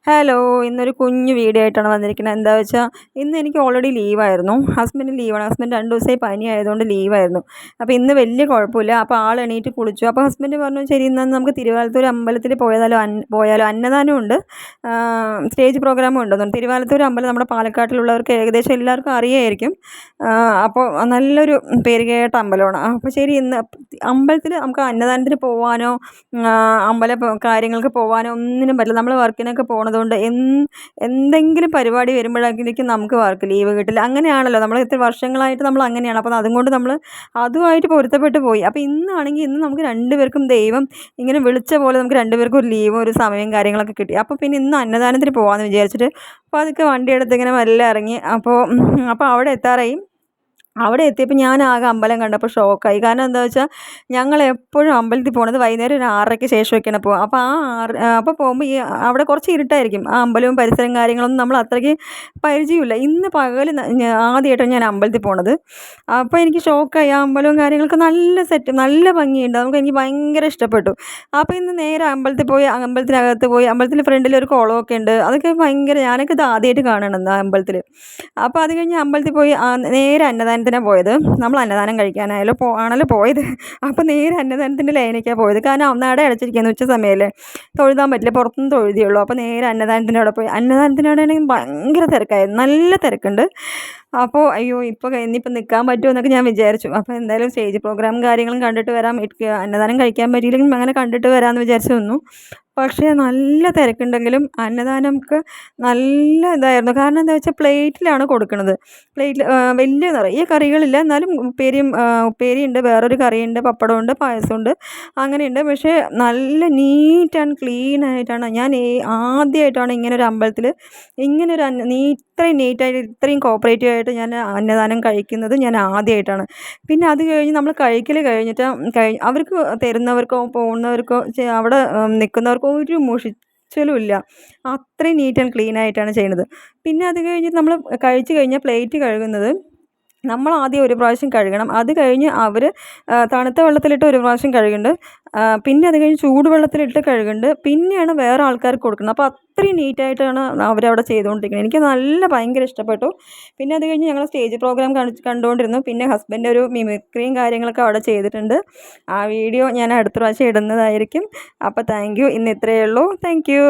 Hello! ഇന്നൊരു കുഞ്ഞു video ആയിട്ടാണ് വന്നിരിക്കുന്നത്. എന്താ വെച്ചാൽ ഇന്ന് എനിക്ക് ഓൾറെഡി ലീവായിരുന്നു. ഹസ്ബൻഡിന് ലീവാണ്. ഹസ്ബൻഡ് 2 ദിവസമായി പനി ആയതുകൊണ്ട് ലീവായിരുന്നു. അപ്പോൾ ഇന്ന് വലിയ കുഴപ്പമില്ല. അപ്പോൾ ആൾ എണീറ്റ് കുളിച്ചു. അപ്പോൾ ഹസ്ബൻഡ് പറഞ്ഞു, "ശരി, ഇന്ന് നമുക്ക് തിരുവാലത്തൂർ അമ്പലത്തിൽ പോയാലോ അന്നദാനം ഉണ്ട്, സ്റ്റേജ് പ്രോഗ്രാമും ഉണ്ടെന്ന് പറഞ്ഞു." തിരുവാലത്തൂർ അമ്പലം നമ്മുടെ പാലക്കാട്ടിലുള്ളവർക്ക് ഏകദേശം എല്ലാവർക്കും അറിയായിരിക്കും. അപ്പോൾ നല്ലൊരു പേരുകേട്ട അമ്പലമാണ്. അപ്പോൾ ശരി, ഇന്ന് അമ്പലത്തിൽ നമുക്ക് അന്നദാനത്തിന് പോവാനോ കാര്യങ്ങൾക്ക് പോവാനോ ഒന്നിനും പറ്റില്ല. നമ്മൾ വർക്കിനൊക്കെ പോണതുകൊണ്ട് എന്തെങ്കിലും പരിപാടി വരുമ്പോഴായിരിക്കും നമുക്ക് വർക്ക് ലീവ് കിട്ടില്ല. അങ്ങനെയാണല്ലോ, നമ്മൾ എത്ര വർഷങ്ങളായിട്ട് നമ്മൾ അങ്ങനെയാണ്. അപ്പോൾ അതുകൊണ്ട് നമ്മൾ അതുമായിട്ട് പൊരുത്തപ്പെട്ട് പോയി. അപ്പോൾ ഇന്ന് നമുക്ക് 2 പേർക്കും ദൈവം ഇങ്ങനെ വിളിച്ച പോലെ നമുക്ക് 2 പേർക്കും ഒരു ലീവും ഒരു സമയം കാര്യങ്ങളൊക്കെ കിട്ടി. അപ്പോൾ പിന്നെ ഇന്ന് അന്നദാനത്തിന് പോകാമെന്ന് വിചാരിച്ചിട്ട് പതുക്കെ വണ്ടിയെടുത്ത് ഇങ്ങനെ മെല്ലെ ഇറങ്ങി. അപ്പോൾ അവിടെ എത്താറായി. അവിടെ എത്തിയപ്പോൾ ഞാനാകെ അമ്പലം കണ്ടപ്പോൾ ഷോക്കായി. കാരണം എന്താ വെച്ചാൽ ഞങ്ങളെപ്പോഴും അമ്പലത്തിൽ പോണത് വൈകുന്നേരം ഒരു 6:30-ക്ക് ശേഷമൊക്കെയാണ് പോകുക. അപ്പോൾ പോകുമ്പോൾ അവിടെ കുറച്ച് ഇരുട്ടായിരിക്കും. ആ അമ്പലവും പരിസരം കാര്യങ്ങളൊന്നും നമ്മൾ അത്രയ്ക്ക് പരിചയമില്ല. ഇന്ന് പകൽ ആദ്യമായിട്ടാണ് ഞാൻ അമ്പലത്തിൽ പോണത്. അപ്പോൾ എനിക്ക് ഷോക്കായി. ആ അമ്പലവും കാര്യങ്ങളൊക്കെ നല്ല സെറ്റ്, നല്ല ഭംഗിയുണ്ട്. എനിക്ക് ഭയങ്കര ഇഷ്ടപ്പെട്ടു. അപ്പോൾ ഇന്ന് നേരെ അമ്പലത്തിനകത്ത് പോയി. അമ്പലത്തിൻ്റെ ഫ്രണ്ടിൽ ഒരു കുളമൊക്കെ ഉണ്ട്. അതൊക്കെ ഭയങ്കര, ഞാനൊക്കെ ഇത് ആദ്യമായിട്ട് കാണണം ആ അമ്പലത്തിൽ. അപ്പോൾ അത് കഴിഞ്ഞ് അമ്പലത്തിൽ പോയി നേരെ അന്നദാനത്തിനാണ് പോയത്. നമ്മൾ അന്നദാനം ആണല്ലോ പോയത്. അപ്പോൾ നേരെ അന്നദാനത്തിൻ്റെ ലൈനിലേക്കാണ് പോയത്. കാരണം നട അടച്ചിരിക്കുന്നു, ഉച്ച സമയമല്ലേ, തൊഴുതാൻ പറ്റില്ല, പുറത്തുനിന്ന് തൊഴുതേ ഉള്ളൂ. അപ്പോൾ നേരെ അന്നദാനത്തിൻ്റെ അവിടെ പോയി. അന്നദാനത്തിൻ്റെ അവിടെ ആണെങ്കിൽ ഭയങ്കര തിരക്കായിരുന്നു, നല്ല തിരക്കുണ്ട്. അപ്പോൾ അയ്യോ, ഇനിയിപ്പോൾ നിൽക്കാൻ പറ്റുമോ എന്നൊക്കെ ഞാൻ വിചാരിച്ചു. അപ്പോൾ എന്തായാലും സ്റ്റേജ് പ്രോഗ്രാമും കാര്യങ്ങളും കണ്ടിട്ട് വരാം, അന്നദാനം കഴിക്കാൻ പറ്റിയില്ലെങ്കിലും അങ്ങനെ കണ്ടിട്ട് വരാമെന്ന് വിചാരിച്ചു നിന്നു. പക്ഷേ നല്ല തിരക്കുണ്ടെങ്കിലും അന്നദാനമൊക്കെ നല്ല ഇതായിരുന്നു. കാരണം എന്താ വെച്ചാൽ പ്ലേറ്റിലാണ് കൊടുക്കുന്നത്. പ്ലേറ്റിൽ വലിയ നിറയെ കറികളില്ല, എന്നാലും ഉപ്പേരിയുണ്ട്, വേറൊരു കറിയുണ്ട്, പപ്പടമുണ്ട്, പായസമുണ്ട്, അങ്ങനെയുണ്ട്. പക്ഷേ നല്ല നീറ്റ് ആൻഡ് ക്ലീൻ ആയിട്ടാണ്. ഞാൻ ആദ്യമായിട്ടാണ് ഇങ്ങനൊരു അമ്പലത്തിൽ ഇങ്ങനൊരു ഇത്രയും നീറ്റായിട്ട് ഇത്രയും കോപ്പറേറ്റീവ് ആയിട്ട് ഞാൻ അന്നദാനം കഴിക്കുന്നത് ഞാൻ ആദ്യമായിട്ടാണ്. പിന്നെ അത് കഴിഞ്ഞ് നമ്മൾ കഴിക്കൽ കഴിഞ്ഞിട്ട് അവർക്ക് തരുന്നവർക്കോ പോകുന്നവർക്കോ അവിടെ നിൽക്കുന്നവർക്കോ ഒരു മുഷിച്ചിലും ഇല്ല. അത്രയും നീറ്റ് ആൻഡ് ക്ലീൻ ആയിട്ടാണ് ചെയ്യുന്നത്. പിന്നെ അത് കഴിഞ്ഞിട്ട് നമ്മൾ കഴിച്ച് കഴിഞ്ഞാൽ പ്ലേറ്റ് കഴുകുന്നത് നമ്മൾ ആദ്യം ഒരു പ്രാവശ്യം കഴുകണം. അത് കഴിഞ്ഞ് അവർ തണുത്ത വെള്ളത്തിലിട്ട് ഒരു പ്രാവശ്യം കഴുകുന്നുണ്ട്. പിന്നെ അത് കഴിഞ്ഞ് ചൂടുവെള്ളത്തിലിട്ട് കഴുകുന്നുണ്ട്. പിന്നെയാണ് വേറെ ആൾക്കാർക്ക് കൊടുക്കുന്നത്. അപ്പോൾ അത്രയും നീറ്റായിട്ടാണ് അവരവിടെ ചെയ്തുകൊണ്ടിരിക്കുന്നത്. എനിക്ക് ഭയങ്കര ഇഷ്ടപ്പെട്ടു. പിന്നെ അത് കഴിഞ്ഞ് ഞങ്ങൾ സ്റ്റേജ് പ്രോഗ്രാം കണ്ടുകൊണ്ടിരുന്നു. പിന്നെ ഹസ്ബൻഡ് ഒരു മിമിക്രിയും കാര്യങ്ങളൊക്കെ അവിടെ ചെയ്തിട്ടുണ്ട്. ആ വീഡിയോ ഞാൻ അടുത്ത പ്രാവശ്യം ഇടുന്നതായിരിക്കും. അപ്പോൾ താങ്ക് യു. ഇന്ന് ഇത്രയേ ഉള്ളൂ. Thank you.